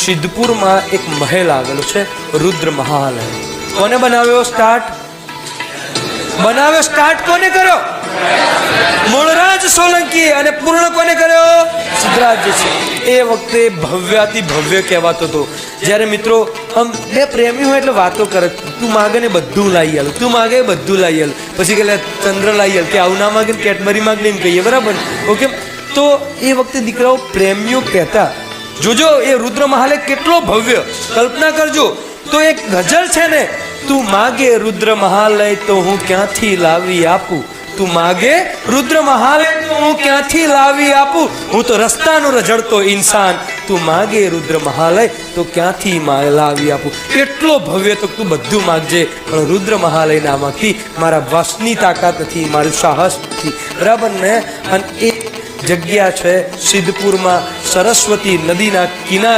સિદ્ધપુરમાં એક મહેલ આવેલો છે, રુદ્ર મહાલ. કોને બનાવ્યો સ્ટાર્ટ? કોને કર્યો? મૂળરાજ સોલંકી. અને પૂર્ણ કોને કર્યો? સિદ્ધરાજ છે. એ વખતે ભવ્યાતિ ભવ્ય કહેવાતો હતો. જ્યારે મિત્રો આમ બે પ્રેમી હોય એટલે વાતો કરે, તું માગે ને બધું લાવી આલું, તું માગે બધું લાવી આલું, પછી કે ચંદ્ર લાવી આલ, કે આવું ના માગે કેટબરી માગ નહીં કહીએ, બરાબર? ઓકે. તો એ વખતે દીકરાઓ પ્રેમીઓ કહેતા. જોજો એ રુદ્ર મહાલે કેટલો ભવ્ય, કલ્પના કરજો. તો એક ગઝલ છે ને, તું માગે રુદ્ર મહાલય તો હું ક્યાંથી લાવી આપું, તું માગે રુદ્ર મહાલય તો હું ક્યાંથી લાવી આપું, હું તો રસ્તાનો રઝળતો ઇન્સાન, તું માગે રુદ્ર મહાલય તો ક્યાંથી લાવી આપું. એટલો ભવ્ય તો તું બધું માગજે, પણ રુદ્ર મહાલય ના માગતી, મારા વશની તાકાત નથી, મારું સાહસ નથી, બરાબર ને? અને એ જગ્યા છે સિદ્ધપુરમાં, સરસ્વતી નદીના કિનારે.